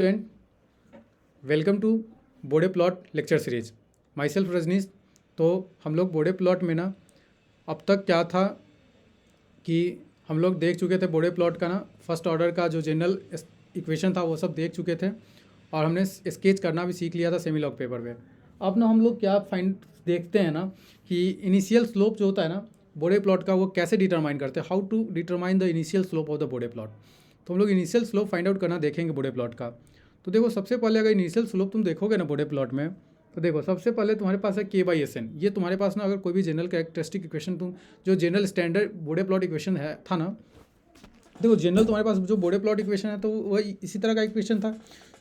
Student, welcome to Bode plot lecture series. Myself Rajnish. तो हम लोग बोडे प्लॉट में ना अब तक क्या था कि हम लोग देख चुके थे बोडे प्लॉट का ना फर्स्ट ऑर्डर का जो जनरल इक्वेशन था वो सब देख चुके थे और हमने स्केच करना भी सीख लिया था सेमी लॉग पेपर पे। अब ना हम लोग क्या फाइंड देखते हैं ना कि इनिशियल स्लोप जो होता है ना बोडे प्लॉट का वो कैसे डिटरमाइन करते हैं, how to determine the initial slope of the Bode plot. तो हम लोग इनिशियल स्लोप फाइंड आउट करना देखेंगे बोडे प्लॉट का। तो देखो सबसे पहले अगर इनिशियल स्लोप तुम देखोगे ना बोडे प्लॉट में, तो देखो सबसे पहले तुम्हारे पास है के बाई एस एन। ये तुम्हारे पास ना अगर कोई भी जनरल कैरेक्टरिस्टिक इक्वेशन तुम जो जनरल स्टैंडर्ड बोडे प्लॉट इक्वेशन है था ना, देखो जनरल तुम्हारे पास जो बोडे प्लॉट इक्वेशन है तो वही इसी तरह का इक्वेशन था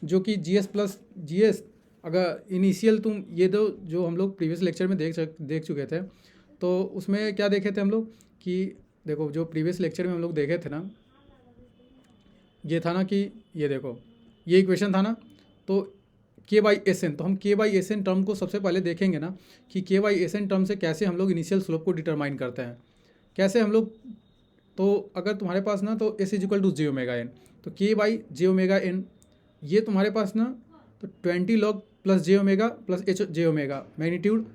जो कि G S plus G S. अगर इनिशियल तुम ये दो जो हम लोग प्रीवियस लेक्चर में देख चुके थे, तो उसमें क्या देखे थे हम लोग कि देखो जो प्रीवियस लेक्चर में हम लोग देखे थे ना, ये था ना कि ये देखो ये इक्वेशन था ना, तो के बाई एस एन। तो हम के बाई एस एन टर्म को सबसे पहले देखेंगे ना कि के बाई एस एन टर्म से कैसे हम लोग इनिशियल स्लोप को डिटरमाइन करते हैं, कैसे हम लोग। तो अगर तुम्हारे पास ना तो S is equal to J omega N, तो K by J omega N ये तुम्हारे पास ना तो 20 log plus J omega plus H J omega magnitude.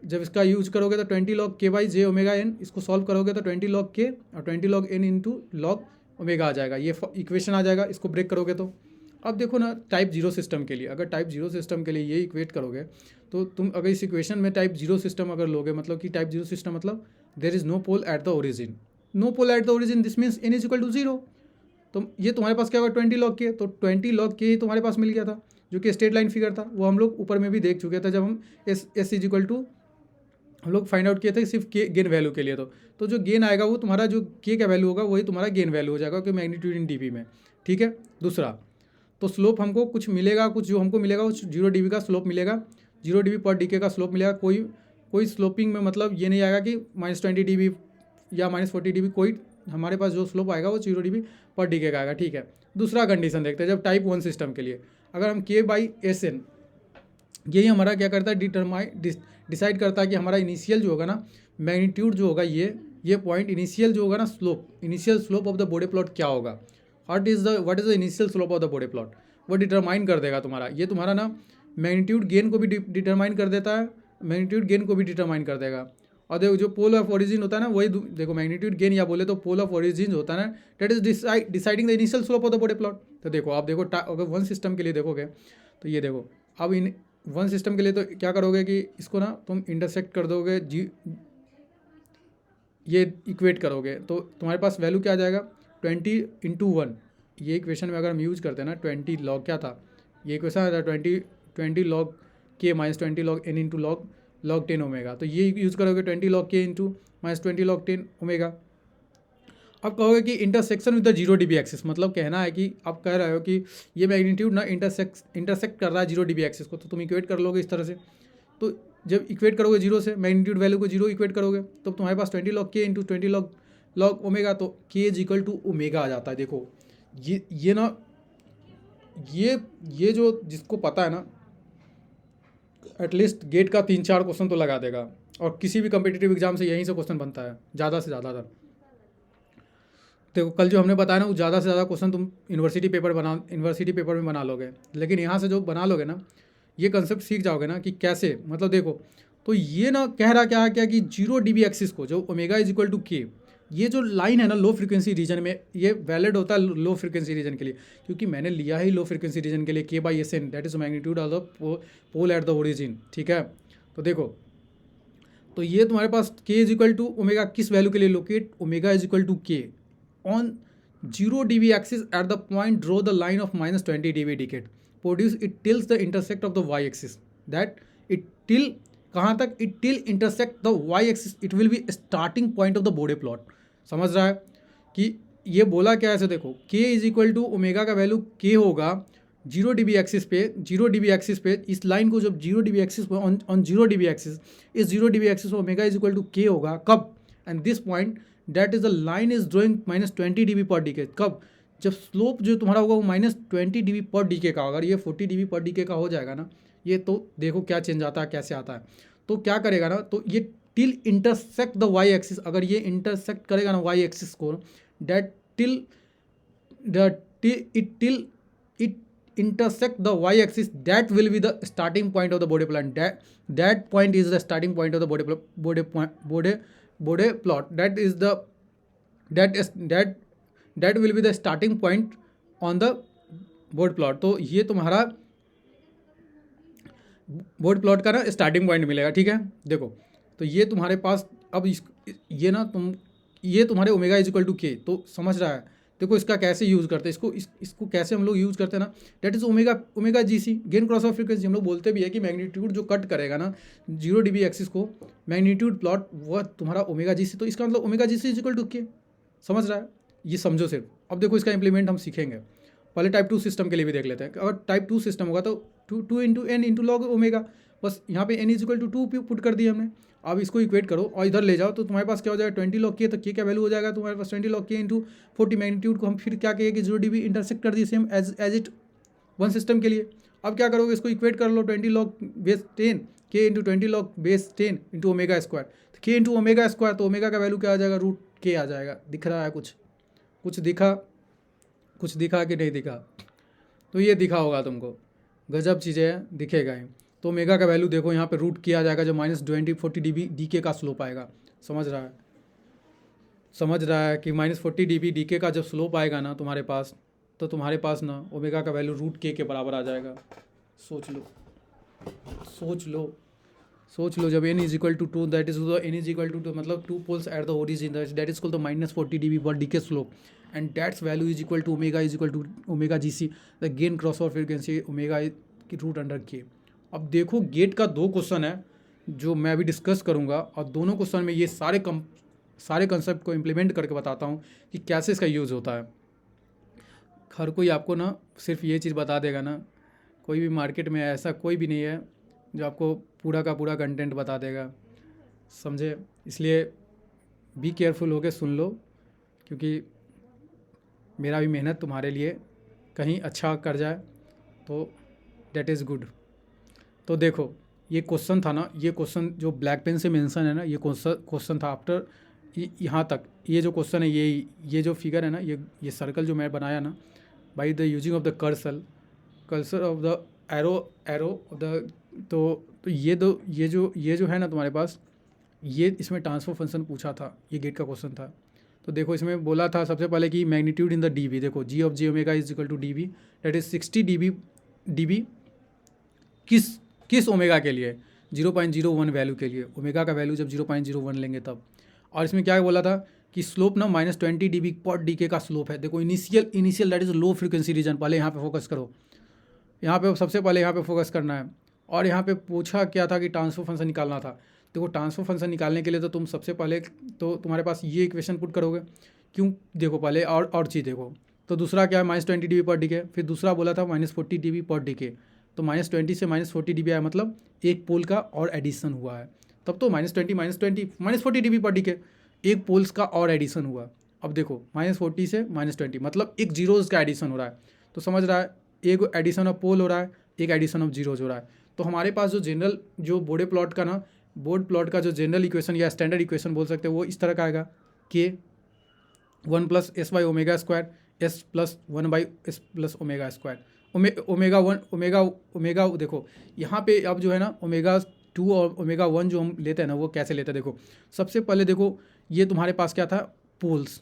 जब इसका यूज करोगे तो 20 log K by J omega N, इसको सॉल्व करोगे तो 20 लॉग के और 20 log N into log omega आ जाएगा, ये इक्वेशन आ जाएगा। इसको ब्रेक करोगे तो अब देखो ना टाइप जीरो सिस्टम के लिए, अगर टाइप जीरो सिस्टम के लिए ये इक्वेट करोगे तो तुम अगर इस इक्वेशन में टाइप जीरो सिस्टम अगर लोगे, मतलब कि टाइप जीरो सिस्टम मतलब there is no pole at the origin, no pole at the origin, this means N is equal to zero. तो ये तुम्हारे पास क्या होगा 20 लॉग के, तो 20 लॉग के ही तुम्हारे पास मिल गया था जो कि स्ट्रेट लाइन फिगर था। वो हम लोग ऊपर में भी देख चुके थे जब हम एस इज इक्वल टू हम लोग फाइंड आउट किए थे सिर्फ के गेन वैल्यू के लिए। तो जो गेन आएगा वो तुम्हारा जो के का वैल्यू होगा वही तुम्हारा गेन वैल्यू हो जाएगा कि मैग्नीट्यूड इन डीबी में। ठीक है। दूसरा तो स्लोप हमको कुछ मिलेगा, कुछ जो हमको मिलेगा वो 0 dB का स्लोप मिलेगा, 0 dB पर डीके का स्लोप मिलेगा। कोई स्लोपिंग में मतलब ये नहीं आएगा कि -20 dB या -40 dB, कोई हमारे पास जो स्लोप आएगा वो 0 dB पर डीके का आएगा। ठीक है। दूसरा कंडीशन देखते हैं जब टाइप 1 सिस्टम के लिए, अगर हम के बाई एस एन यही हमारा क्या करता है डिसाइड करता है कि हमारा इनिशियल जो होगा ना मैग्नीट्यूड जो होगा ये पॉइंट इनिशियल जो होगा ना slope, initial slope of the Bode plot क्या होगा, what is the initial slope of the Bode plot, वो डिटरमाइन कर देगा तुम्हारा। ये तुम्हारा ना मैग्नीट्यूड गेन को भी डिटरमाइन कर देता है, मैग्नीट्यूड गेन को भी डिटरमाइन कर देगा। और देखो जो पोल ऑफ ओरिजिन होता है ना वही देखो मैग्नीट्यूड गेन या बोले तो पोल ऑफ ओरिजिन होता है ना, that is deciding the initial slope of the Bode plot. तो देखो आप देखो अगर वन सिस्टम के लिए देखोगे तो ये देखो अब इन वन सिस्टम के लिए तो क्या करोगे कि इसको ना तुम इंटरसेक्ट कर दोगे ये इक्वेट करोगे तो तुम्हारे पास वैल्यू क्या आ जाएगा 20 × 1। ये इक्वेशन में अगर हम यूज करते हैं ना 20 लॉग क्या था, ये इक्वेशन आता है 20 log K -20 log N into log 10 omega. तो ये यूज़ करोगे 20 log K into -20 log 10 omega. अब कहोगे कि intersection with the 0 dB axis, मतलब कहना है कि आप कह रहे हो कि ये मैग्नीट्यूड ना इंटरसेक्ट कर रहा है 0 dB एक्सिस को, तो तुम इक्वेट कर लोगे इस तरह से। तो जब इक्वेट करोगे जीरो से मैग्नीट्यूड वैल्यू को जीरो इक्वेट करोगे तो तुम्हारे पास 20 log K into 20 log omega, तो के इज इक्वल टू ओमेगा आ जाता है। देखो ये ना ये जो जिसको पता है ना एटलीस्ट गेट का 3-4 क्वेश्चन तो लगा देगा, और किसी भी कम्पिटिटिव एग्जाम से यहीं से क्वेश्चन बनता है ज़्यादा से ज़्यादा। देखो कल जो हमने बताया ना वो ज़्यादा से ज़्यादा क्वेश्चन तुम यूनिवर्सिटी पेपर में बना लोगे, लेकिन यहाँ से जो बना लोगे ना ये कंसेप्ट सीख जाओगे ना कि कैसे, मतलब देखो तो ये ना कह रहा क्या है क्या कि 0 dB एक्सिस को जो ओमेगा इज इक्वल टू के, ये जो लाइन है ना लो फ्रिक्वेंसी रीजन में, ये वैलिड होता है लो फ्रिक्वेंसी रीजन के लिए, क्योंकि मैंने लिया ही लो फ्रिक्वेंसी रीजन के लिए K by S N, that is magnitude of the pole at the origin. ठीक है। तो देखो तो ये तुम्हारे पास K is equal to omega किस वैल्यू के लिए, locate omega is equal to K on 0 dB axis at the point draw the line of -20 dB decade produce it tilts the intersect of the y axis, that it till कहाँ तक it till intersect the y axis, it will be starting point of the Bode plot। समझ रहा है कि ये बोला क्या है ऐसे देखो k is equal to omega का वैल्यू k होगा 0 dB एक्सिस पे, 0 dB एक्सिस पे इस लाइन को जब 0 dB एक्सिस पे ऑन 0 dB एक्सिस, इस 0 dB axis omega is equal to k होगा कब, and this point that is the line is drawing -20 dB per decade, कब, जब स्लोप जो तुम्हारा होगा वो -20 dB पर डीके का, अगर ये 40 dB पर डीके का हो जाएगा ना, ये तो देखो क्या चेंज आता है कैसे आता है। तो क्या करेगा ना, तो ये till intersect the Y axis, अगर ये इंटरसेक्ट करेगा ना वाई एक्सिस को, that till intersect the y-axis, that will be the starting point of the Bode plot. That point is the starting point of the Bode plot. That will be the starting point on the Bode plot. तो ये तुम्हारा board plot का ना starting point मिलेगा, ठीक है। देखो तो ये तुम्हारे पास अब ये ना ये तुम्हारे ओमेगा इज इक्वल टू के, तो समझ रहा है। देखो इसका कैसे यूज़ करते हैं, इसको कैसे हम लोग यूज़ करते हैं ना, that is omega G C, gain cross of frequency. हम लोग बोलते भी है कि मैग्नीट्यूड जो कट करेगा ना 0 dB एक्सिस को, मैग्नीट्यूड प्लॉट वह तुम्हारा ओमेगा जी सी, तो इसका मतलब omega G C is equal to K. समझ रहा है, ये समझो सिर्फ। अब देखो इसका इंप्लीमेंट हम सीखेंगे, पहले टाइप 2 सिस्टम के लिए भी देख लेते हैं। अगर टाइप 2 सिस्टम होगा तो 2 into N into log omega, बस यहाँ पे N is equal to 2 put कर दिया हमने। अब इसको इक्वेट करो और इधर ले जाओ, तो तुम्हारे पास क्या हो जाएगा 20 log k, तो के क्या वैल्यू हो जाएगा तुम्हारे पास 20 log k इंटू 40। मैग्नीट्यूड को हम फिर क्या कहेंगे कि 0 dB इंटरसेक्ट कर दिए same as it one system के लिए। अब क्या करोगे, इसको इक्वेट कर लो 20 log base 10 k into 20 log base 10 into omega square, तो k इंटू ओमेगा स्क्वायर, तो ओमेगा का वैल्यू क्या आ जाएगा √k आ जाएगा। दिख रहा है कुछ दिखा कि नहीं दिखा? तो ये दिखा होगा तुमको, गजब चीज़ें हैं, दिखेगा ही। तो ओमेगा का वैल्यू देखो यहाँ पे √k आ जाएगा, जो -20 dB DK का स्लोप आएगा। समझ रहा है कि -40 dB DK का जब स्लोप आएगा ना तुम्हारे पास, तो तुम्हारे पास ना ओमेगा का वैल्यू √k के बराबर आ जाएगा। सोच लो जब n is equal to 2, that is n is equal to 2, मतलब 2 poles at the origin, that is called the -40 dB per DK slope, and that's value is equal to omega is equal to omega G C, the gain cross over frequency omega की √k। अब देखो gate का 2 question है जो मैं अभी discuss करूँगा, और दोनों क्वेश्चन में ये सारे कंसेप्ट को इम्प्लीमेंट करके बताता हूँ कि कैसे इसका यूज़ होता है। हर कोई आपको ना सिर्फ ये चीज़ बता देगा ना, कोई भी मार्केट में ऐसा कोई भी नहीं है जो आपको पूरा का पूरा कंटेंट बता देगा, समझे। इसलिए बी केयरफुल होके सुन लो, क्योंकि मेरा भी मेहनत तुम्हारे लिए कहीं अच्छा कर जाए, तो दैट इज़ गुड। तो देखो ये क्वेश्चन था ना, ये क्वेश्चन जो ब्लैक पेन से मेंशन है ना, ये क्वेश्चन था आफ्टर यहाँ तक। ये जो क्वेश्चन है, ये जो फिगर है ना, ये सर्कल जो मैं बनाया ना, by the using of the cursor of the arrow of the, तो ये जो है ना तुम्हारे पास, ये इसमें ट्रांसफर फंक्शन पूछा था, ये गेट का क्वेश्चन था। तो देखो इसमें बोला था सबसे पहले कि मैग्नीट्यूड इन द डीबी, देखो G of J omega is equal to dB, that is 60 dB किस ओमेगा के लिए, 0.01 वैल्यू के लिए, ओमेगा का वैल्यू जब 0.01 लेंगे तब। और इसमें क्या बोला था कि स्लोप ना -20 dB पर DK का स्लोप है। देखो initial that is low frequency region, पहले यहाँ पे फोकस करो, यहाँ पे सबसे पहले यहाँ पे फोकस करना है। और यहाँ पे पूछा क्या था कि ट्रांसफर फंक्शन निकालना था। देखो ट्रांसफर फंक्शन निकालने के लिए तो तुम सबसे पहले तो तुम्हारे पास ये इक्वेशन पुट करोगे, क्यों, देखो पहले और चीज़ देखो। तो दूसरा क्या है -20 dB पर DK, फिर दूसरा बोला था -40 dB पर DK, तो -20 से -40 dB आया, मतलब एक पोल का और एडिशन हुआ है, तब तो -40 dB पर DK, एक पोल्स का और एडिशन हुआ। अब देखो -40 से -20 मतलब एक जीरोज़ का एडिशन हो रहा है, तो समझ रहा है, एक एडिशन ऑफ पोल हो रहा है, एक एडिशन ऑफ जीरोज हो रहा है। तो हमारे पास जो बोर्ड प्लॉट का जो जनरल इक्वेशन या स्टैंडर्ड इक्वेशन बोल सकते हैं, वो इस तरह का आएगा, k 1 + s by omega square, s + 1 by s + omega square, omega देखो यहाँ पे अब जो है ना ओमेगा 2 और ओमेगा 1 जो हम लेते हैं ना, वो कैसे लेते हैं। देखो सबसे पहले देखो ये तुम्हारे पास क्या था, पोल्स,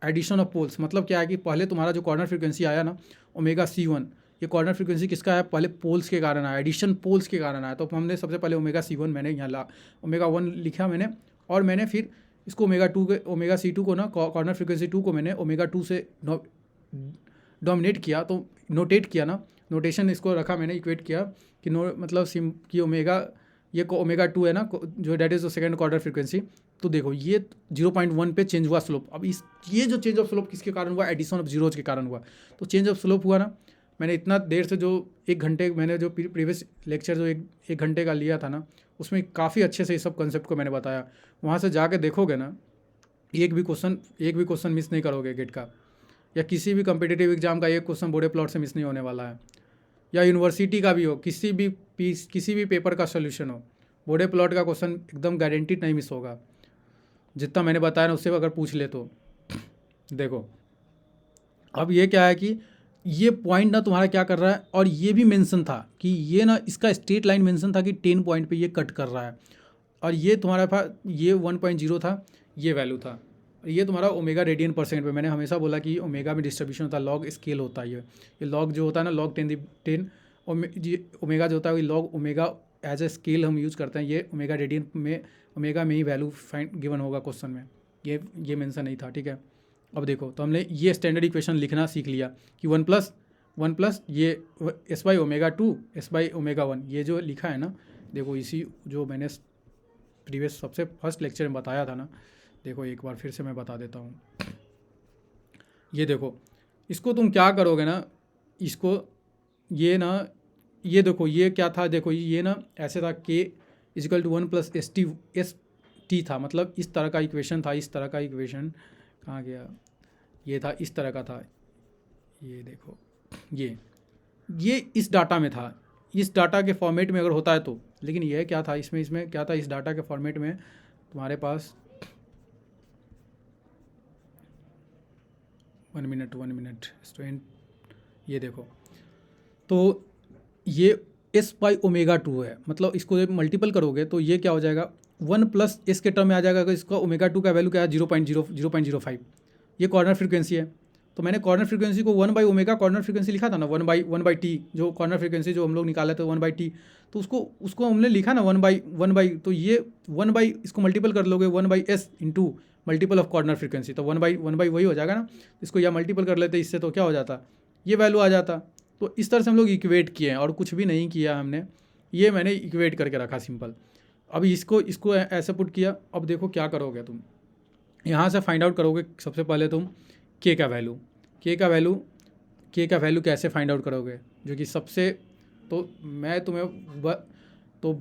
एडिशन ऑफ पोल्स, मतलब क्या है कि पहले तुम्हारा जो कॉर्नर फ्रीक्वेंसी आया ना ओमेगा C1, ये कॉर्नर फ्रीक्वेंसी किसका है, पहले पोल्स के कारण आया, एडिशन पोल्स के कारण आया। तो हमने सबसे पहले ओमेगा C1 मैंने यहाँ ओमेगा 1 लिखा मैंने, और मैंने फिर इसको ओमेगा C2 को ना कॉर्नर फ्रीक्वेंसी 2 को मैंने ओमेगा 2 से डोमिनेट किया, तो नोटेट किया ना, नोटेशन इसको रखा मैंने, इक्वेट किया कि मतलब कि ओमेगा 2 है ना, जो that is the second quarter frequency. तो देखो ये 0.1 पे चेंज हुआ स्लोप। अब ये जो चेंज ऑफ स्लोप किसके कारण हुआ, एडिशन ऑफ जीरोज के कारण हुआ। तो चेंज ऑफ स्लोप हुआ ना, मैंने इतना देर से जो 1 घंटे मैंने जो प्रीवियस लेक्चर जो एक घंटे का लिया था ना, उसमें काफ़ी अच्छे से इस सब कंसेप्ट को मैंने बताया। वहाँ से जाके देखोगे ना, एक भी क्वेश्चन मिस नहीं करोगे गेट का, या किसी भी कम्पिटिटिव एग्जाम का एक क्वेश्चन बोर्ड प्लॉट से मिस नहीं होने वाला है, या यूनिवर्सिटी का भी हो, किसी भी पेपर का सोल्यूशन हो, बोर्ड प्लॉट का क्वेश्चन एकदम गारंटीड नहीं मिस होगा। जितना मैंने बताया ना उससे अगर पूछ ले तो। देखो अब ये क्या है कि ये पॉइंट ना तुम्हारा क्या कर रहा है, और ये भी मेंशन था कि ये ना इसका स्ट्रेट लाइन मेंशन था कि 10 पॉइंट पे ये कट कर रहा है, और ये तुम्हारे पास ये 1.0 था, ये वैल्यू था। ये तुम्हारा ओमेगा रेडियन पर सेकंड पे, मैंने हमेशा बोला कि ओमेगा में डिस्ट्रीब्यूशन होता है, लॉग स्केल होता है ये लॉग जो होता है ना, लॉग 10 ओमेगा जो होता है, वही log omega as a scale हम यूज़ करते हैं। ये ओमेगा रेडियन में, ओमेगा में ही वैल्यू फाइंड गिवन होगा क्वेश्चन में, ये मेंशन नहीं था, ठीक है। अब देखो, तो हमने ये स्टैंडर्ड इक्वेशन लिखना सीख लिया कि वन प्लस ये S by omega 2 S by omega 1, ये जो लिखा है ना, देखो इसी जो मैंने प्रीवियस सबसे फर्स्ट लेक्चर में बताया था ना, देखो एक बार फिर से मैं बता देता हूँ। ये देखो, इसको तुम क्या करोगे ना, इसको ये ना, ये देखो ये क्या था, देखो ये ना ऐसे था, K is equal to 1 plus S T था, मतलब इस तरह का इक्वेशन था, इस तरह का इक्वेशन कहाँ गया, ये था, इस तरह का था। ये देखो, ये इस डाटा में था, इस डाटा के फॉर्मेट में अगर होता है तो, लेकिन यह क्या था, इसमें क्या था, इस डाटा के फॉर्मेट में तुम्हारे पास 1 मिनट स्टूडेंट, ये देखो, तो ये एस बाई ओमेगा 2 है, मतलब इसको जब मल्टीपल करोगे तो ये क्या हो जाएगा, 1 प्लस एस के टर्म में आ जाएगा। अगर इसका ओमेगा 2 का वैल्यू क्या है, 0.05, ये कॉर्नर फ्रीक्वेंसी है। तो मैंने कॉर्नर फ्रीक्वेंसी को 1 बाई ओमेगा कॉर्नर फ्रीक्वेंसी लिखा था ना, 1 बाई टी, जो कॉर्नर फ्रीक्वेंसी जो हम लोग निकाले थे 1 बाई टी, तो उसको हमने लिखा ना 1 बाई, तो ये 1 बाई इसको मल्टीपल कर लोगे 1 by S into multiple of corner frequency, तो 1 बाई वही हो जाएगा ना। इसको या मल्टीपल कर लेते इससे, तो क्या हो जाता, ये वैल्यू आ जाता। तो इस तरह से हम लोग इक्वेट किए हैं, और कुछ भी नहीं किया हमने, ये मैंने इक्वेट करके रखा सिंपल। अभी इसको ऐसे पुट किया। अब देखो क्या करोगे तुम, यहाँ से फाइंड आउट करोगे सबसे पहले तुम के का वैल्यू, के का वैल्यू कैसे फाइंड आउट करोगे, जो कि सबसे, तो मैं तुम्हें तो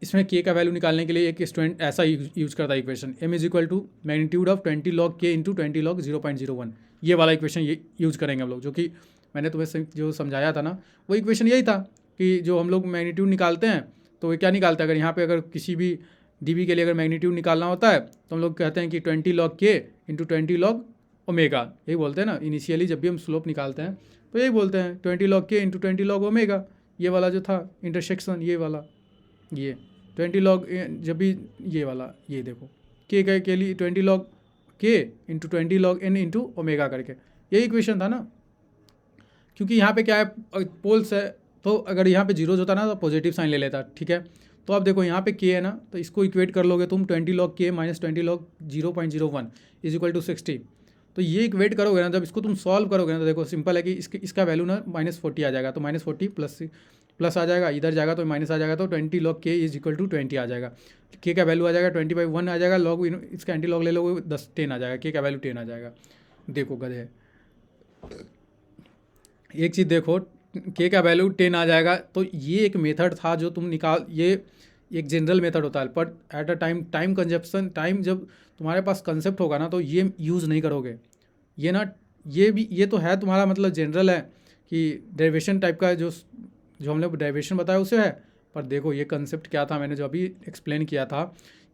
इसमें के का वैल्यू निकालने के लिए एक स्टूडेंट ऐसा यूज़ करता है equation, M is equal to magnitude of 20 log K into 20 log 0.01, ये वाला इक्वेशन ये यूज़ करेंगे हम लोग, जो कि मैंने तुम्हें जो समझाया था ना, वो इक्वेशन यही था कि जो हम लोग मैग्नीट्यूड निकालते हैं, तो ये क्या निकालते हैं, अगर यहाँ पे अगर किसी भी डीबी के लिए अगर मैग्नीट्यूड निकालना होता है, तो हम लोग कहते हैं कि 20 log K into 20 log omega, यही बोलते हैं ना इनिशियली जब भी हम स्लोप निकालते हैं, तो यही बोलते हैं 20 log K into 20 log omega, ये वाला जो था इंटरसेक्शन, ये वाला, ये 20 लॉग जब भी ये वाला, ये देखो के लिए 20 log K into 20 log N into omega करके, यही इक्वेशन था ना। क्योंकि यहाँ पे क्या है, पोल्स है, तो अगर यहाँ पे जीरोज होता ना तो पॉजिटिव साइन ले लेता, ठीक है। तो अब देखो यहाँ पे के है ना, तो इसको इक्वेट कर लोगे तुम 20 log K minus 20 log 0.01 is equal to 60। तो ये इक्वेट करोगे ना, जब इसको तुम सॉल्व करोगे ना, तो देखो सिंपल है कि इसका वैल्यू ना -40 आ जाएगा, तो -40 प्लस आ जाएगा, इधर जाएगा तो माइनस आ जाएगा, तो 20 लॉग के इज इक्वल टू 20 आ जाएगा। के का वैल्यू आ जाएगा 20/1 आ जाएगा, लॉग इसका एंटी लॉग ले लोगे 10 आ जाएगा, के का वैल्यू 10 आ जाएगा। देखो गधे, एक चीज़ देखो, के का वैल्यू 10 आ जाएगा, तो ये एक मेथड था जो तुम निकाल, ये एक जनरल मेथड होता है, but at a time consumption, time जब तुम्हारे पास कंसेप्ट होगा ना, तो ये यूज़ नहीं करोगे। ये ना, ये तो है तुम्हारा मतलब जनरल है कि डेरिवेशन टाइप का, जो हमने डेरिवेशन बताया उसे है, पर देखो ये कंसेप्ट क्या था, मैंने जो अभी एक्सप्लेन किया था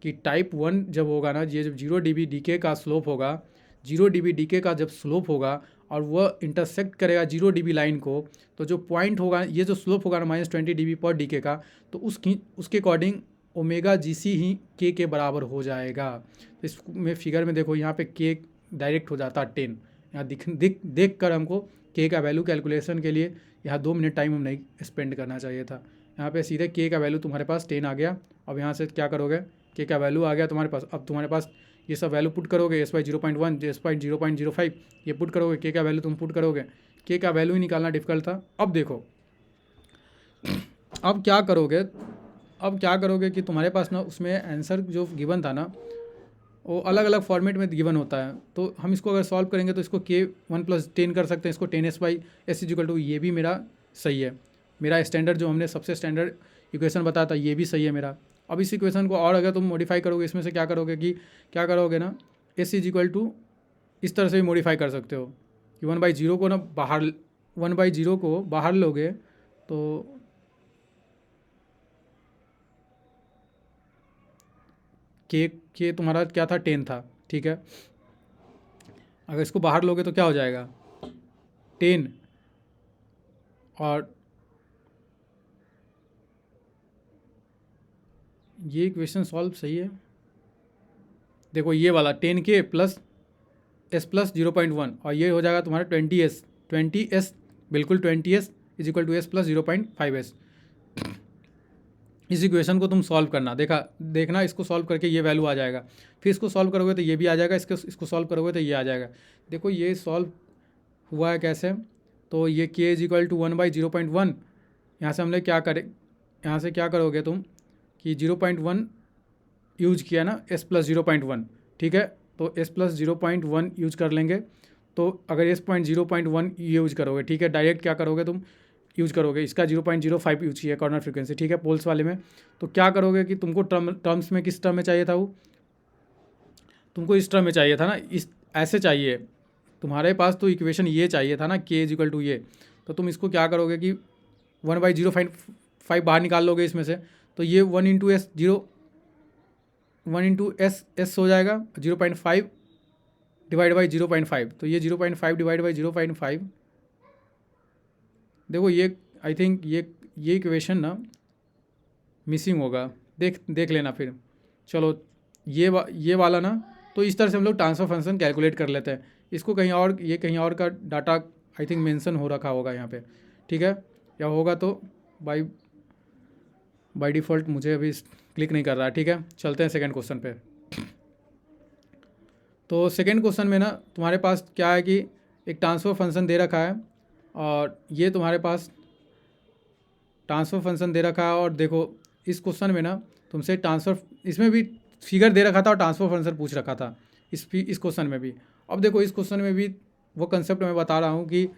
कि टाइप 1 जब होगा ना, ये जब 0 dB डीके का स्लोप होगा, 0 dB डीके का जब स्लोप होगा और वह इंटरसेक्ट करेगा 0 dB लाइन को, तो जो पॉइंट होगा, ये जो स्लोप होगा ना -20 dB पर डीके का, तो उसके अकॉर्डिंग ओमेगा जीसी ही के बराबर हो जाएगा। तो इसमें फिगर में देखो, यहाँ पे के डायरेक्ट हो जाता है 10। यहाँ देख कर हमको के का वैल्यू कैलकुलेशन के लिए यहाँ 2 मिनट टाइम हम नहीं स्पेंड करना चाहिए था। यहाँ पे सीधे के का वैल्यू तुम्हारे पास 10 आ गया। अब यहाँ से क्या करोगे, के का वैल्यू आ गया तुम्हारे पास, अब तुम्हारे पास ये सब वैल्यू पुट करोगे, एस बाई 0.1, एस बाई 0.05, ये पुट करोगे, के का वैल्यू तुम पुट करोगे, के का वैल्यू ही निकालना डिफिकल्ट था। अब देखो, अब क्या करोगे कि तुम्हारे पास ना उसमें आंसर जो गिवन था ना, वो अलग अलग फॉर्मेट में गिवन होता है। तो हम इसको अगर सॉल्व करेंगे तो इसको के 1 + 10 कर सकते हैं, इसको 10s by S is equal to, ये भी मेरा सही है, मेरा स्टैंडर्ड जो हमने सबसे स्टैंडर्ड इक्वेशन बताया था, ये भी सही है मेरा। अब इस इक्वेशन को और अगर तुम मॉडिफाई करोगे, इसमें से क्या करोगे ना, एस इज इक्वल टू इस तरह से भी मॉडिफाई कर सकते हो कि 1/0 को ना बाहर, 1/0 को बाहर लोगे तो के तुम्हारा क्या था, 10 था, ठीक है। अगर इसको बाहर लोगे तो क्या हो जाएगा, 10 और ये इक्वेशन सॉल्व सही है। देखो ये वाला 10K प्लस एस प्लस 0.1 और ये हो जाएगा तुम्हारा 20S बिल्कुल 20S is equal to S plus 0.5S। इस इक्वेशन को तुम सॉल्व करना, देखना इसको सॉल्व करके ये वैल्यू आ जाएगा, फिर इसको सॉल्व करोगे तो ये भी आ जाएगा, इसको सॉल्व करोगे तो ये आ जाएगा। देखो ये सॉल्व हुआ है कैसे, तो ये k इज इक्वल टू 1/0.1, यहाँ से हमने क्या करे, यहाँ से क्या करोगे तुम कि 0.1 यूज किया ना s प्लस 0.1, ठीक है, तो s प्लस 0.1 यूज कर लेंगे। तो अगर s.0.1 यूज करोगे, ठीक है, डायरेक्ट क्या करोगे तुम यूज करोगे, इसका 0.05 यूज किया कॉर्नर फ्रीक्वेंसी, ठीक है, पोल्स वाले में। तो क्या करोगे कि तुमको टर्म्स में किस टर्म में चाहिए था, वो तुमको इस टर्म में चाहिए था ना, इस ऐसे चाहिए तुम्हारे पास, तो इक्वेशन ये चाहिए था ना k इज इक्वल टू ये। तो तुम इसको क्या करोगे कि 1/0.5 बाहर निकाल लोगे इसमें से, तो ये 1 इंटू एस हो जाएगा 0.5 डिवाइड बाई 0.5, तो ये 0.5 डिवाइड बाई 0.5। देखो ये आई थिंक ये इक्वेशन ना मिसिंग होगा, देख लेना फिर। चलो ये वाला ना, तो इस तरह से हम लोग ट्रांसफर फंक्शन कैलकुलेट कर लेते हैं। इसको कहीं और, ये कहीं और का डाटा आई थिंक मेंशन हो रखा होगा यहाँ पे, ठीक है, या होगा तो बाय डिफ़ॉल्ट मुझे अभी क्लिक नहीं कर रहा है, ठीक है। चलते हैं सेकंड क्वेश्चन पे। तो सेकंड क्वेश्चन में ना तुम्हारे पास क्या है कि एक ट्रांसफर फंक्शन दे रखा है, और ये तुम्हारे पास ट्रांसफर फंक्शन दे रखा है, और देखो इस क्वेश्चन में ना तुमसे ट्रांसफर, इसमें भी फिगर दे रखा था और ट्रांसफर फंक्शन पूछ रखा था इस क्वेश्चन में भी। अब देखो इस क्वेश्चन में भी वो कंसेप्ट मैं बता रहा हूँ कि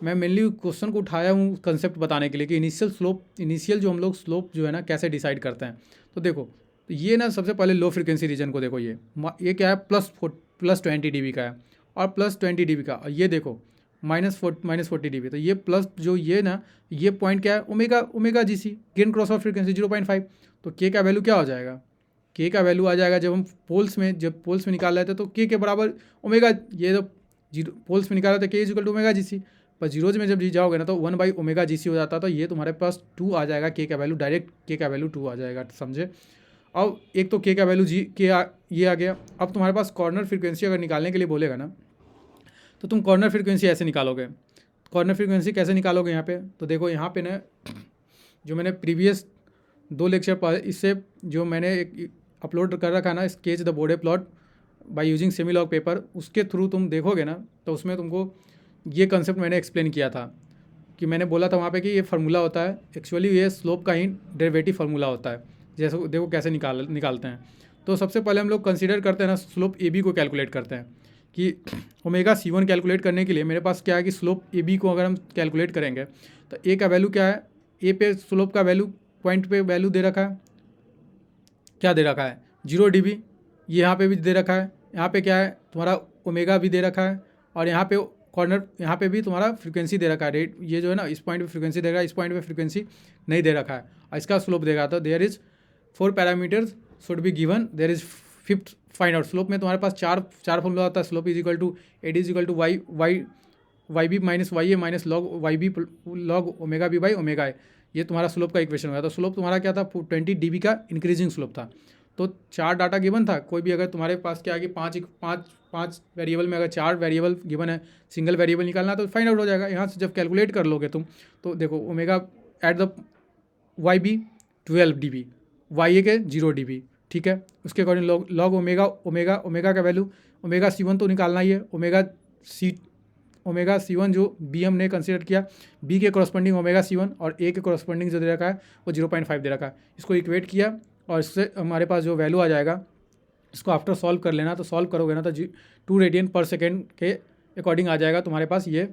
मैं मेनली क्वेश्चन को उठाया हूँ कंसेप्ट बताने के लिए कि इनिशियल जो हम लोग स्लोप जो है ना कैसे डिसाइड करते हैं। तो देखो तो ये ना सबसे पहले लो फ्रिक्वेंसी रीजन को देखो, ये क्या है, प्लस 20 dB का है और प्लस 20 dB का, और ये देखो माइनस 40 dB। तो ये प्लस जो ये ना, ये पॉइंट क्या है, omega G C, gain cross of frequency 0.5। तो के का वैल्यू क्या हो जाएगा, के का वैल्यू आ जाएगा जब हम पोल्स में निकाल रहे थे तो के बाबराबर ओमेगा, ये तो जीरो पोल्स में निकाल रहे थे के is equal to omega G सी, पर जीरोज में जब जी जाओगे ना तो 1/ओमेगा जी सी हो जाता। तो ये तुम्हारे पास 2 आ जाएगा, के का वैल्यू डायरेक्ट के का वैल्यू 2 आ जाएगा, समझे। अब एक तो के का वैल्यू ये आ गया। अब तुम्हारे पास कॉर्नर फ्रीक्वेंसी अगर निकालने के लिए बोलेगा ना, तो तुम कॉर्नर फ्रीक्वेंसी ऐसे निकालोगे। कॉर्नर फ्रीक्वेंसी कैसे निकालोगे यहाँ पे, तो देखो यहाँ पे ना जो मैंने प्रीवियस 2 लेक्चर इससे जो मैंने एक अपलोड कर रखा ना, sketch the board plot by using semi log paper, उसके थ्रू तुम देखोगे ना तो उसमें तुमको ये कंसेप्ट मैंने एक्सप्लेन किया था कि मैंने बोला था वहाँ पे कि ये फार्मूला होता है, एक्चुअली ये स्लोप का ही डेरिवेटिव फार्मूला होता है। जैसे देखो कैसे निकालते हैं। तो सबसे पहले हम लोग कंसीडर करते हैं ना, स्लोप ए बी को कैलकुलेट करते हैं कि ओमेगा C1 कैलकुलेट करने के लिए मेरे पास क्या है कि स्लोप ए बी को अगर हम कैलकुलेट करेंगे तो ए का वैल्यू क्या है, ए पे स्लोप का वैल्यू, पॉइंट पे वैल्यू दे रखा है, क्या दे रखा है 0 dB, ये यहाँ पे भी दे रखा है, यहाँ पे क्या है तुम्हारा ओमेगा भी दे रखा है, और यहाँ पे कॉर्नर यहाँ पे भी तुम्हारा फ्रीक्वेंसी दे रखा है, रेट ये जो है ना इस पॉइंट पे फ्रीक्वेंसी दे रखा है, इस पॉइंट पे फ्रीक्वेंसी नहीं दे रखा है, और इसका स्लोप देगा। तो there is 4 parameters should be given, there is 5th find out. Slope में तुम्हारे पास चार फॉर्मूला होता है, स्लोप इज इक्वल टू एड is equal to Y B minus Y A minus log Y B log omega B by omega A, ये तुम्हारा slope का इक्वेशन होगा। तो स्लोप तुम्हारा क्या था, 20 dB का इंक्रीजिंग स्लोप था। तो 4 डाटा गिवन था, कोई भी अगर तुम्हारे पास क्या है कि पाँच वेरिएबल में अगर 4 वेरिएबल गिवन है, सिंगल वेरिएबल निकालना तो फाइंड आउट हो जाएगा। यहाँ से जब कैलकुलेट कर लोगे तुम तो देखो omega at the Y B 12 dB, Y A के 0 dB, ठीक है। उसके अकॉर्डिंग लॉग ओमेगा का वैल्यू, ओमेगा C1 तो निकालना ही है, ओमेगा C1 जो बी हमने कंसिडर किया, बी के कॉरस्पॉन्डिंग ओमेगा C1 और ए के कॉरस्पॉन्डिंग जो दे रखा है वो 0.5 दे रखा है। इसको इक्वेट किया और इससे हमारे पास जो वैल्यू आ जाएगा, इसको आफ्टर सॉल्व कर लेना, तो सॉल्व करोगे ना तो 2 रेडियन पर सेकेंड के अकॉर्डिंग आ जाएगा तुम्हारे पास ये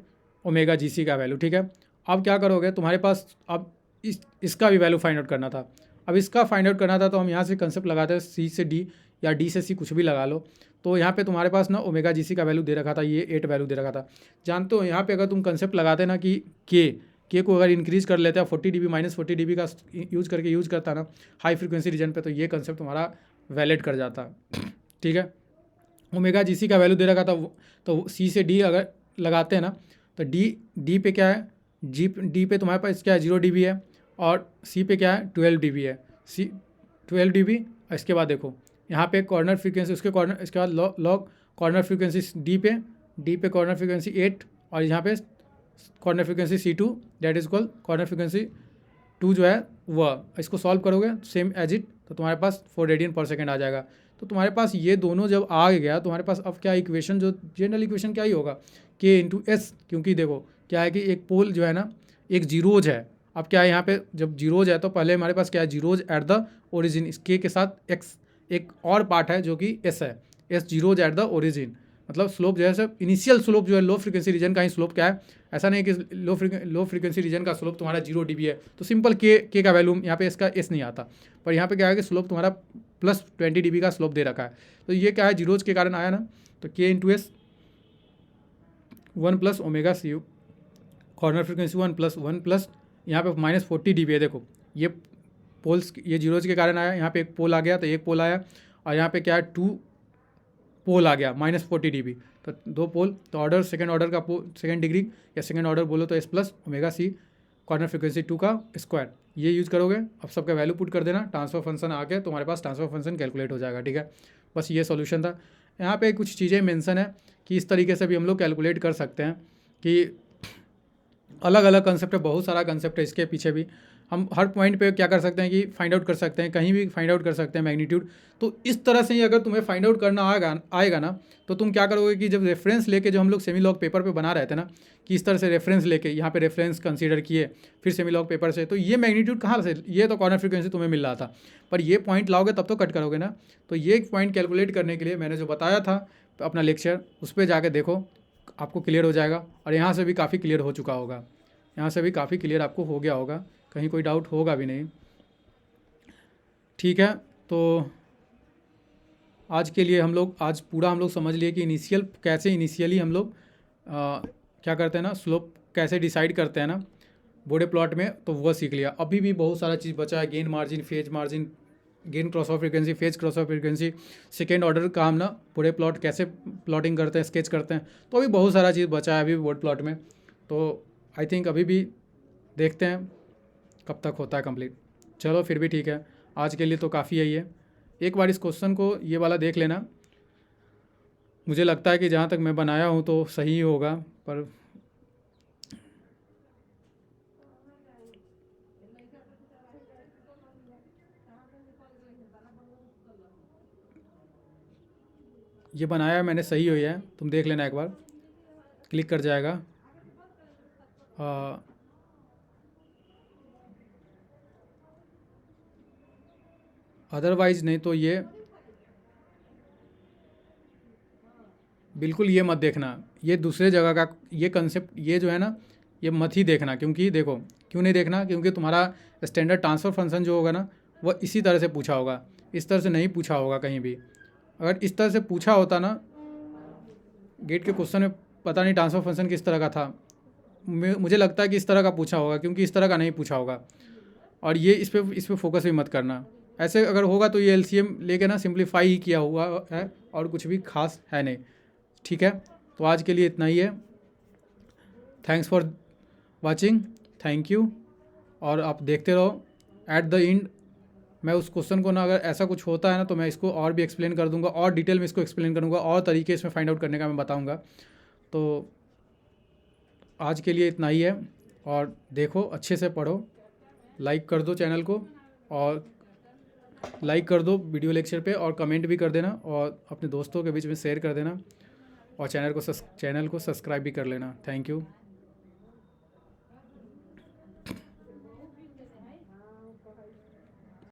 ओमेगा जी सी का वैल्यू, ठीक है। अब क्या करोगे, तुम्हारे पास अब इसका भी वैल्यू फाइंड आउट करना था। अब इसका फाइंड आउट करना था तो हम यहाँ से कंसेप्ट लगाते हैं सी से डी या डी से सी, कुछ भी लगा लो। तो यहाँ पे तुम्हारे पास ना ओमेगा जी सी का वैल्यू दे रखा था, ये 8 वैल्यू दे रखा था। जानते हो यहाँ पे अगर तुम कंसेप्ट लगाते ना कि के को अगर इंक्रीज़ कर लेते हैं 40 dB माइनस 40 dB का यूज़ करता ना हाई फ्रिक्वेंसी रीजन पे, तो ये कंसेप्ट तुम्हारा वैलिड कर जाता, ठीक है। ओमेगा जी सी का वैल्यू दे रखा था, तो सी से डी अगर लगाते हैं ना तो डी पे क्या है डी पे तुम्हारे पास क्या है 0 dB है, और सी पे क्या है 12 dB है, सी 12 dB। इसके बाद देखो यहाँ पे कॉर्नर फ्रीक्वेंसी, उसके कॉर्नर, इसके बाद लॉग कॉर्नर फ्रीक्वेंसी डी पे कॉर्नर फ्रीक्वेंसी 8, और यहाँ पे corner frequency C2 that is equal corner frequency 2 जो है वह। इसको सॉल्व करोगे सेम एज इट, तो तुम्हारे पास 4 रेडियन पर सेकेंड आ जाएगा। तो तुम्हारे पास ये दोनों जब आ गया, तुम्हारे पास अब क्या इक्वेशन, जो जनरल इक्वेशन क्या ही होगा K/S, क्योंकि देखो क्या है कि एक पोल जो है ना एक जीरोज है। अब क्या है यहाँ पे जब जीरोज है तो पहले हमारे पास क्या है जीरोज एट द ओरिजिन, इस K के साथ X एक और पार्ट है जो कि S है, S zeros eight the origin. मतलब स्लोप जो है इनिशियल स्लोप जो है लो फ्रीक्वेंसी रीजन का ही स्लोप क्या है, ऐसा नहीं कि लो फ्रीक्वेंसी रीजन का स्लोप तुम्हारा 0 dB है तो सिंपल के का वैल्यू यहाँ पे इसका एस नहीं आता, पर यहाँ पे क्या है कि स्लोप तुम्हारा प्लस 20 dB का स्लोप दे रखा है। तो ये क्या है जीरोज के कारण आया ना, तो K/S 1 प्लस ओमेगा सी यू, कॉर्नर फ्रीक्वेंसी 1 प्लस यहाँ पे -40 dB है। देखो ये पोल्स, ये जीरोज के कारण आया, यहाँ पे एक पोल आ गया तो एक पोल आया, और यहाँ पे क्या है 2 पोल आ गया -40 dB, तो 2 पोल, तो ऑर्डर सेकंड ऑर्डर का सेकंड डिग्री या सेकंड ऑर्डर बोलो तो S plus omega C corner frequency 2 का स्क्वायर, ये यूज़ करोगे। अब सबका वैल्यू पुट कर देना, ट्रांसफर फंक्शन आके तुम्हारे पास ट्रांसफर फंक्शन कैलकुलेट हो जाएगा। ठीक है, बस ये सॉल्यूशन था। यहाँ पे कुछ चीज़ें मेंशन है कि इस तरीके से भी हम लोग कैलकुलेट कर सकते हैं कि अलग अलग कंसेप्ट है, बहुत सारा कंसेप्ट है इसके पीछे भी। हम हर पॉइंट पे क्या कर सकते हैं कि फाइंड आउट कर सकते हैं, कहीं भी फाइंड आउट कर सकते हैं मैग्नीट्यूड। तो इस तरह से ही अगर तुम्हें फाइंड आउट करना आएगा ना, तो तुम क्या करोगे कि जब रेफरेंस लेके, जो हम लोग सेमी लॉग पेपर पे बना रहे थे ना, कि इस तरह से रेफरेंस लेके यहाँ पे रेफरेंस कंसीडर किए फिर सेमी लॉग पेपर से, तो ये मैग्नीट्यूड कहाँ से, ये तो कॉर्नर फ्रीक्वेंसी तुम्हें मिल रहा था, पर ये पॉइंट लाओगे तब तो कट करोगे ना। तो ये पॉइंट कैलकुलेट करने के लिए मैंने जो बताया था अपना लेक्चर, उस पर जाके देखो, आपको क्लियर हो जाएगा। और यहाँ से भी काफ़ी क्लियर हो चुका होगा, यहाँ से भी काफ़ी क्लियर आपको हो गया होगा, कहीं कोई डाउट होगा भी नहीं। ठीक है, तो आज के लिए हम लोग, आज पूरा हम लोग समझ लिए कि इनिशियली हम लोग क्या करते हैं ना, स्लोप कैसे डिसाइड करते हैं ना बोडे प्लॉट में, तो वह सीख लिया। अभी भी बहुत सारा चीज़ बचा है, gain margin, phase margin, gain cross of frequency, phase cross of frequency, second order का हम ना बोडे प्लॉट कैसे प्लॉटिंग करते हैं, स्केच करते हैं, तो अभी बहुत सारा चीज़ बचा है अभी भी बोर्ड प्लॉट में। तो आई थिंक अभी भी देखते हैं कब तक होता है कंप्लीट। चलो फिर भी ठीक है, आज के लिए तो काफ़ी है ये। एक बार इस क्वेश्चन को ये वाला देख लेना, मुझे लगता है कि जहाँ तक मैं बनाया हूँ तो सही ही होगा, पर ये बनाया मैंने सही हुई है, तुम देख लेना एक बार, क्लिक कर जाएगा। अदरवाइज़ नहीं तो ये बिल्कुल ये मत देखना, ये दूसरे जगह का ये कंसेप्ट, ये जो है ना ये मत ही देखना। क्योंकि देखो क्यों नहीं देखना, क्योंकि तुम्हारा स्टैंडर्ड ट्रांसफ़र फंक्शन जो होगा ना वह इसी तरह से पूछा होगा, इस तरह से नहीं पूछा होगा कहीं भी। अगर इस तरह से पूछा होता ना गेट के क्वेश्चन में, पता नहीं ट्रांसफ़र फंक्शन किस तरह का था, मुझे लगता है कि इस तरह का पूछा होगा, क्योंकि इस तरह का नहीं पूछा होगा। और ये इस पर फोकस भी मत करना। ऐसे अगर होगा तो ये एलसीएम लेके ना सिंप्लीफाई ही किया हुआ है, और कुछ भी खास है नहीं। ठीक है, तो आज के लिए इतना ही है। Thanks for watching, thank you. और आप देखते रहो एट द एंड, मैं उस क्वेश्चन को ना, अगर ऐसा कुछ होता है ना तो मैं इसको और भी एक्सप्लेन कर दूंगा, और डिटेल में इसको एक्सप्लेन करूंगा, और तरीके इसमें फाइंड आउट करने का मैं बताऊंगा। तो आज के लिए इतना ही है, और देखो अच्छे से पढ़ो, लाइक कर दो चैनल को, और लाइक कर दो वीडियो लेक्चर पे, और कमेंट भी कर देना, और अपने दोस्तों के बीच में शेयर कर देना, और चैनल को सब्सक्राइब भी कर लेना। Thank you.